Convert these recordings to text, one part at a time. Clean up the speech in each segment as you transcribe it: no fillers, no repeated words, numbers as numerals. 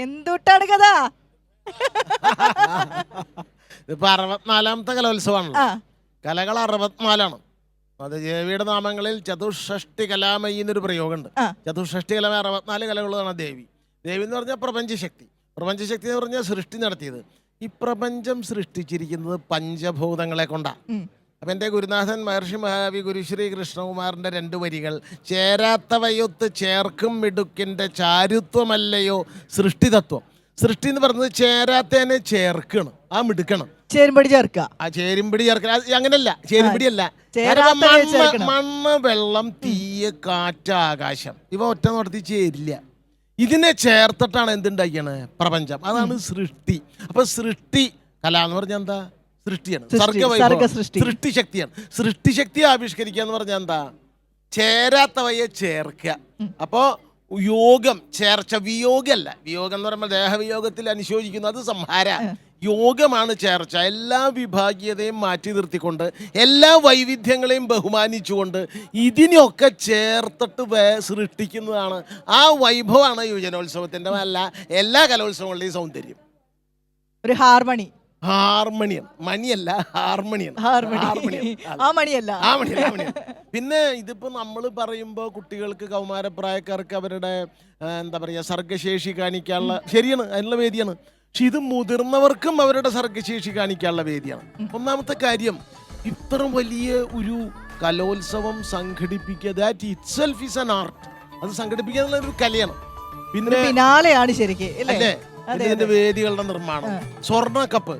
എന്തുട്ടാണ് കഥ? ഇതിപ്പോ 64ാമത്തെ കലോത്സവമാണല്ലോ. കലകൾ 64ആണ്. അത് ദേവിയുടെ നാമങ്ങളിൽ ചതുഷ്ഷഷ്ടി കലാമയി എന്നൊരു പ്രയോഗമുണ്ട്. ചതുഷ്ഷഷ്ടി കലാമ 64 കലകളാണ് ദേവി. ദേവി എന്ന് പറഞ്ഞാൽ പ്രപഞ്ചശക്തി. പ്രപഞ്ചശക്തി എന്ന് പറഞ്ഞാൽ സൃഷ്ടി നടത്തിയത്. ഈ പ്രപഞ്ചം സൃഷ്ടിച്ചിരിക്കുന്നത് പഞ്ചഭൂതങ്ങളെ കൊണ്ടാണ്. അപ്പം എൻ്റെ ഗുരുനാഥൻ മഹർഷി മഹാകവി ഗുരുശ്രീ കൃഷ്ണകുമാറിൻ്റെ 2 വരികൾ, ചേരാത്തവയൊത്ത് ചേർക്കും മിടുക്കിൻ്റെ ചാരുത്വമല്ലയോ സൃഷ്ടിതത്വം. സൃഷ്ടി എന്ന് പറയുന്നത് ചേരാത്തേനെ ചേർക്കണം, ആ മിടുക്കണം. ചേരുംപടി ചേർക്കുക. ആ ചേരുംപടി ചേർക്കുക. അങ്ങനല്ല, ചേരുംപടിയല്ല. മണ്ണ്, വെള്ളം, തീയ്, കാറ്റ്, ആകാശം ഇവ ഒറ്റ നടത്തി ചേരില്ല. ഇതിനെ ചേർത്തിട്ടാണ് എന്തുണ്ടാക്കിയാണ് പ്രപഞ്ചം. അതാണ് സൃഷ്ടി. അപ്പൊ സൃഷ്ടി കല എന്ന് പറഞ്ഞാൽ എന്താ? സൃഷ്ടിയാണ്. സൃഷ്ടിശക്തിയാണ്. സൃഷ്ടിശക്തി ആവിഷ്കരിക്കുക എന്ന് പറഞ്ഞാൽ എന്താ? ചേരാത്തവയെ ചേർക്കുക. അപ്പോ യോഗം ചേർച്ച, വിയോഗമല്ല. വിയോഗം എന്ന് പറയുമ്പോൾ ദേഹവിയോഗത്തിൽ അനുശോചിക്കുന്നു, അത് സംഹാര. യോഗമാണ് ചേർച്ച. എല്ലാ വിഭാഗീയതയും മാറ്റി നിർത്തിക്കൊണ്ട് എല്ലാ വൈവിധ്യങ്ങളെയും ബഹുമാനിച്ചുകൊണ്ട് ഇതിനൊക്കെ ചേർത്തിട്ട് സൃഷ്ടിക്കുന്നതാണ്. ആ വൈഭവമാണ് യുവജനോത്സവത്തിന്റെ എല്ലാ കലോത്സവങ്ങളുടെയും സൗന്ദര്യം. ഒരു ഹാർമണി. Harmonium, മണിയല്ല, harmonium. പിന്നെ ഇതിപ്പോ നമ്മൾ പറയുമ്പോൾ കുട്ടികൾക്ക്, കൗമാരപ്രായക്കാർക്ക് അവരുടെ എന്താ പറയാ സർഗശേഷി കാണിക്കാനുള്ള, ശരിയാണ്, അതിനുള്ള വേദിയാണ്. പക്ഷെ ഇത് മുതിർന്നവർക്കും അവരുടെ സർഗശേഷി കാണിക്കാനുള്ള വേദിയാണ്. ഒന്നാമത്തെ കാര്യം, ഇത്ര വലിയ ഒരു കലോത്സവം സംഘടിപ്പിക്കുക, that itself is an art. അത് സംഘടിപ്പിക്കാനുള്ള ഒരു കലയാണ്. പിന്നെ ഫിനാലെയാണ് ശരിക്കും അല്ലേ ഇതിന്റെ വേദികളുടെ നിർമ്മാണം. സ്വർണ്ണക്കപ്പ്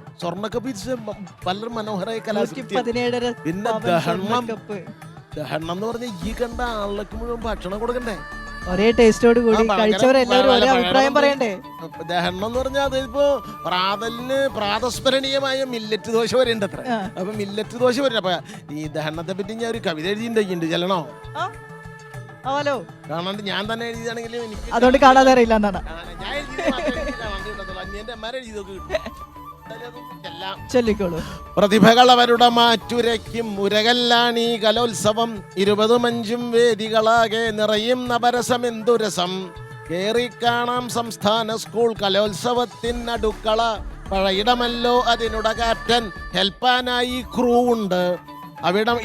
വളരെ മനോഹരമായ കലാകൃത്യം. പിന്നെ ദഹനം എന്ന് പറഞ്ഞ ഈ കണ്ട ആളുകൾക്ക് മുഴുവൻ ഭക്ഷണം കൊടുക്കണ്ടേ, ഒരേ ടേസ്റ്റോട് കൂടി കഴിച്ചവരെല്ലാവരും ഒരേ അഭിപ്രായം പറയണ്ടേ. ദഹനം എന്ന് പറഞ്ഞാൽ അതിപ്പോ പ്രാതസ്മരണീയമായ മില്ലറ്റ് ദോശ വരെ ഉണ്ട് അത്ര. അപ്പൊ മില്ലറ്റ് ദോശ വരെ. അപ്പൊ ഈ ദഹനത്തെ പറ്റി ഞാൻ ഒരു കവിത എഴുതിയിട്ടുണ്ടെങ്കിൽ ചെല്ലണോ? കാണാണ്ട് ഞാൻ തന്നെ എഴുതിയാണെങ്കിലും എനിക്ക് അതുകൊണ്ട് കാണാതെ അറിയില്ല എന്നാണ്. പ്രതിഭകൾ അവരുടെ മാറ്റുരയ്ക്കും ഉരകല്ലാണീ കലോത്സവം. 20 വേദികളാകെ നിറയും നവരസം, എന്തുരസം. കേറിക്കാണാം സംസ്ഥാന സ്കൂൾ കലോത്സവത്തിനടുക്കള. പഴയിടമല്ലോ അതിനുട ക്യാപ്റ്റൻ, ഹെൽപ്പാനായി ക്രൂ ഉണ്ട്.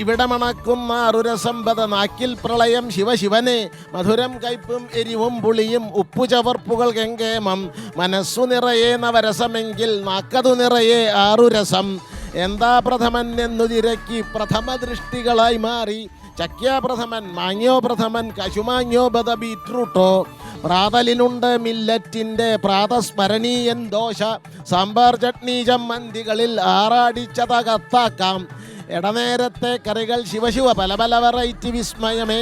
ഇവിടെ മണക്കുന്ന അറുരസമ്പത നാക്കിൽ പ്രളയം. ശിവശിവനെ മധുരം കയ്പും എരിവും പുളിയും ഉപ്പു ചവർപ്പുകൾ കെങ്കേമം. മനസ്സു നിറയെ നവരസമെങ്കിൽ നാക്കതു നിറയെ ആറുരസം. എന്താ പ്രഥമൻ എന്നു തിരക്കി പ്രഥമ ദൃഷ്ടികളായി മാറി. ചക്യാ പ്രഥമൻ, മാങ്ങയോ പ്രഥമൻ, കശുമാങ്ങയോ ബദ ബീറ്റ്റൂട്ടോ. പ്രാതലിനുണ്ട് മില്ലറ്റിന്റെ പ്രാതസ്മരണീയൻ ദോശ. സാമ്പാർ ചട്നി ചമ്മന്തികളിൽ ആറാടിച്ചതകത്താക്കാം. ഇടനേരത്തെ കറികൾ ശിവശിവ പല പല വെറൈറ്റി വിസ്മയമേ.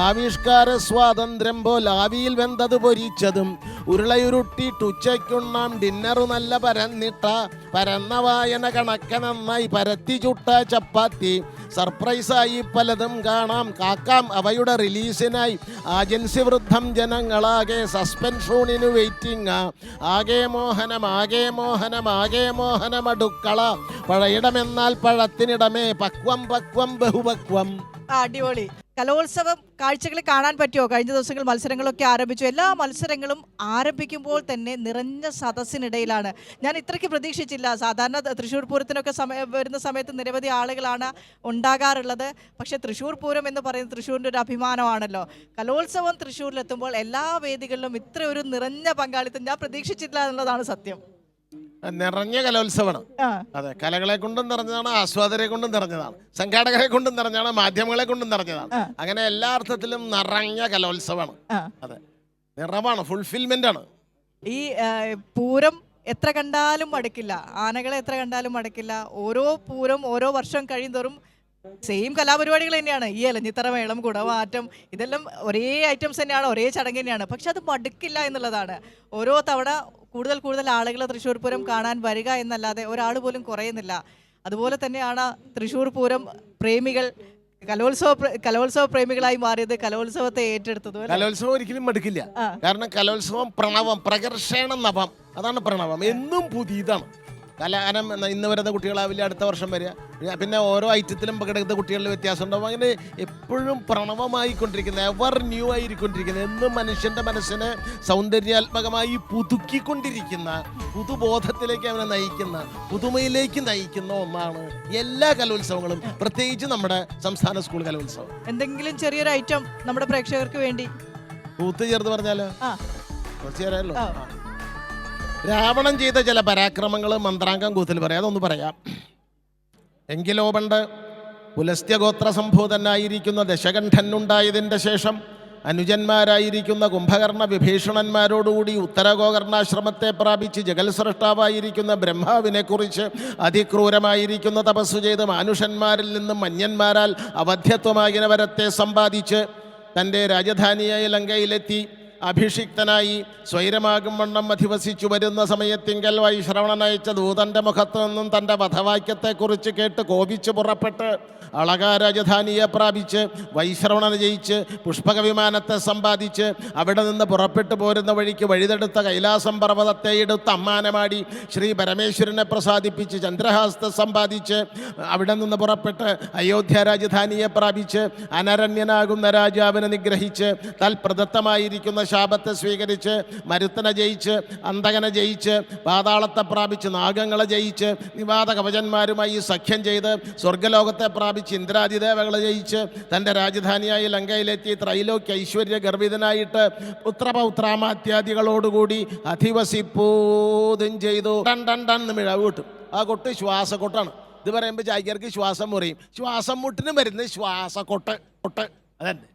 ആവിഷ്കാര സ്വാതന്ത്ര്യം പോൽ ആവിയിൽ വെന്തത് പൊരിച്ചതും. ഉരുളയുരുട്ടിട്ടുച്ചയ്ക്കുണ്ണാം ഡിന്നറു നല്ല പരന്നിട്ട. പരന്ന വായന കണക്ക നന്നായി പരത്തി ചുട്ട ചപ്പാത്തി. സർപ്രൈസായി പലതും കാണാം കാക്കാം അവയുടെ റിലീസിനായി. ആജൻസി വൃദ്ധം ജനങ്ങളാകെ സസ്പെൻഷൂണിനു വെയിറ്റിംഗ്. ആകെ മോഹനം, ആകെ മോഹനം, ആകെ മോഹനം അടുക്കള. പഴയിടമെന്നാൽ പഴത്തിനിടമേ, പക്വം പക്വം ബഹുപക്വം. അടിപൊളി. കലോത്സവം കാഴ്ചകൾ കാണാൻ പറ്റുമോ? കഴിഞ്ഞ ദിവസങ്ങൾ മത്സരങ്ങളൊക്കെ ആരംഭിച്ചു. എല്ലാ മത്സരങ്ങളും ആരംഭിക്കുമ്പോൾ തന്നെ നിറഞ്ഞ സദസ്സിനിടയിലാണ്. ഞാൻ ഇത്രയ്ക്ക് പ്രതീക്ഷിച്ചില്ല. സാധാരണ തൃശ്ശൂർ പൂരത്തിനൊക്കെ വരുന്ന സമയത്ത് നിരവധി ആളുകളാണ് ഉണ്ടാകാറുള്ളത്. പക്ഷേ തൃശ്ശൂർ പൂരം എന്ന് പറയുന്നത് തൃശ്ശൂരിൻ്റെ ഒരു അഭിമാനമാണല്ലോ. കലോത്സവം തൃശ്ശൂരിലെത്തുമ്പോൾ എല്ലാ വേദികളിലും ഇത്ര ഒരു നിറഞ്ഞ പങ്കാളിത്തം ഞാൻ പ്രതീക്ഷിച്ചില്ല എന്നുള്ളതാണ് സത്യം. നിറഞ്ഞ കലോത്സവമാണ്. അതെ, കലകളെ കൊണ്ടും നിറഞ്ഞതാണ്, ആസ്വാദകരെ കൊണ്ടും നിറഞ്ഞതാണ്, സംഘാടകരെ കൊണ്ടും നിറഞ്ഞതാണ്, മാധ്യമങ്ങളെ കൊണ്ടും നിറഞ്ഞതാണ്. അങ്ങനെ എല്ലാ അർത്ഥത്തിലും നിറഞ്ഞ കലോത്സവമാണ്. അതെ, നിറവാണ്, ഫുൾഫിൽമെന്റ് ആണ്. ഈ പൂരം എത്ര കണ്ടാലും മടുക്കില്ല, ആനകളെ എത്ര കണ്ടാലും മടുക്കില്ല. ഓരോ പൂരം ഓരോ വർഷം കഴിയുന്തോറും സെയിം കലാപരിപാടികൾ തന്നെയാണ്. ഈ എലഞ്ഞിത്തറ മേളം, കുടമാറ്റം, ഇതെല്ലാം ഒരേ ഐറ്റംസ് തന്നെയാണ്, ഒരേ ചടങ്ങ് തന്നെയാണ്. പക്ഷെ അത് മടുക്കില്ല എന്നുള്ളതാണ്. ഓരോ തവണ കൂടുതൽ ആളുകൾ തൃശ്ശൂർ പൂരം കാണാൻ വരിക എന്നല്ലാതെ ഒരാൾ പോലും കുറയുന്നില്ല. അതുപോലെ തന്നെയാണ് തൃശ്ശൂർ പൂരം പ്രേമികൾ കലോത്സവ പ്രേമികളായി മാറിയത്, കലോത്സവത്തെ ഏറ്റെടുത്തത്. കലോത്സവം ഒരിക്കലും മടുക്കില്ല. കാരണം കലോത്സവം പ്രണവം, പ്രകർഷണം, നവം, അതാണ് പ്രണവം. എന്നും പുതിയതാണ്. കാരണം ഇന്ന് വരുന്ന കുട്ടികളാവില്ല അടുത്ത വർഷം വരിക. പിന്നെ ഓരോ ഐറ്റത്തിലും പങ്കെടുക്കുന്ന കുട്ടികളിൽ വ്യത്യാസം ഉണ്ടാവും. അങ്ങനെ എപ്പോഴും പ്രണവമായിക്കൊണ്ടിരിക്കുന്ന, എവർ ന്യൂ ആയിക്കൊണ്ടിരിക്കുന്ന, എന്നും മനുഷ്യൻ്റെ മനസ്സിനെ സൗന്ദര്യാത്മകമായി പുതുക്കിക്കൊണ്ടിരിക്കുന്ന, പുതുബോധത്തിലേക്ക് അവനെ നയിക്കുന്ന, പുതുമയിലേക്ക് നയിക്കുന്ന ഒന്നാണ് എല്ലാ കലോത്സവങ്ങളും, പ്രത്യേകിച്ച് നമ്മുടെ സംസ്ഥാന സ്കൂൾ കലോത്സവം. എന്തെങ്കിലും ചെറിയൊരു ഐറ്റം നമ്മുടെ പ്രേക്ഷകർക്ക് വേണ്ടി കൂത്ത് ചേർത്ത് പറഞ്ഞാലോ? ആ കുറച്ച് ചേരാമല്ലോ. രാവണൻ ചെയ്ത ചില പരാക്രമങ്ങൾ മന്ത്രാംഗം കൂത്തിൽ പറയാം, അതൊന്ന് പറയാം. എങ്കിലോ പണ്ട് പുലസ്ത്യഗോത്ര സംഭൂതനായിരിക്കുന്ന ദശകണ്ഠനുണ്ടായതിൻ്റെ ശേഷം അനുജന്മാരായിരിക്കുന്ന കുംഭകർണ വിഭീഷണന്മാരോടുകൂടി ഉത്തരഗോകർണാശ്രമത്തെ പ്രാപിച്ച് ജഗൽ സൃഷ്ടാവായിരിക്കുന്ന ബ്രഹ്മാവിനെ കുറിച്ച് അതിക്രൂരമായിരിക്കുന്ന തപസ്സു ചെയ്ത് മാനുഷന്മാരിൽ നിന്നും മന്യന്മാരാൽ അവധ്യത്വമാകിന വരത്തെ സമ്പാദിച്ച് തൻ്റെ രാജധാനിയായ ലങ്കയിലെത്തി അഭിഷിക്തനായി സ്വൈരമാകും വണ്ണം അധിവസിച്ചു വരുന്ന സമയത്തിങ്കൽ വൈശ്രവണനയച്ച ദൂതൻ്റെ മുഖത്തു നിന്നും തൻ്റെ വധവാക്യത്തെക്കുറിച്ച് കേട്ട് കോപിച്ച് പുറപ്പെട്ട് അളകാ രാജധാനിയെ പ്രാപിച്ച് വൈശ്രവണനെ ജയിച്ച് പുഷ്പക വിമാനത്തെ സമ്പാദിച്ച് അവിടെ നിന്ന് പുറപ്പെട്ടു പോരുന്ന വഴിക്ക് വഴിതെടുത്ത കൈലാസം പർവ്വതത്തെ എടുത്ത് അമ്മാനമാടി ശ്രീ പരമേശ്വരനെ പ്രസാദിപ്പിച്ച് ചന്ദ്രഹാസത്തെ സമ്പാദിച്ച് അവിടെ നിന്ന് പുറപ്പെട്ട് അയോധ്യ രാജധാനിയെ പ്രാപിച്ച് അനരണ്യനാകുന്ന രാജാവിനെ നിഗ്രഹിച്ച് തൽപ്രദത്തമായിരിക്കുന്ന ശാപത്തെ സ്വീകരിച്ച് മരുത്തനെ ജയിച്ച് അന്തകനെ ജയിച്ച് പാതാളത്തെ പ്രാപിച്ച് നാഗങ്ങളെ ജയിച്ച് നിവാത കവചന്മാരുമായി സഖ്യം ചെയ്ത് സ്വർഗലോകത്തെ പ്രാപിച്ച് ഇന്ദ്രാദിദേവകളെ ജയിച്ച് തൻ്റെ രാജധാനിയായ ലങ്കയിലെത്തി ത്രൈലോക്യ ഐശ്വര്യ ഗർഭിതനായിട്ട് പുത്രപൗത്രാമാത്യാദികളോടുകൂടി അധിവസിപ്പൂതും ചെയ്തു. ടൺ ടൺ ടൺ എന്ന് മിഴവ് കിട്ടും. ആ കൊട്ട് ശ്വാസക്കൊട്ടാണ്. ഇത് പറയുമ്പോൾ ചായ്ക്കാർക്ക് ശ്വാസം മുറിയും. ശ്വാസം മുട്ടിന് മരുന്ന് ശ്വാസക്കൊട്ട് കൊട്ട് അതന്നെ.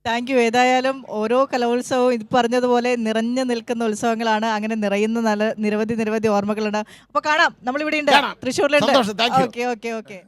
Thank you. ഏതായാലും ഓരോ കലോത്സവവും ഇത് പറഞ്ഞതുപോലെ നിറഞ്ഞു നിൽക്കുന്ന ഉത്സവങ്ങളാണ്. അങ്ങനെ നിറയുന്ന നിരവധി ഓർമ്മകളുണ്ട്. അപ്പൊ കാണാം, നമ്മളിവിടെ ഉണ്ട്, കാണാം. തൃശ്ശൂരിലുണ്ട്. സന്തോഷം. Thank you. Okay okay okay.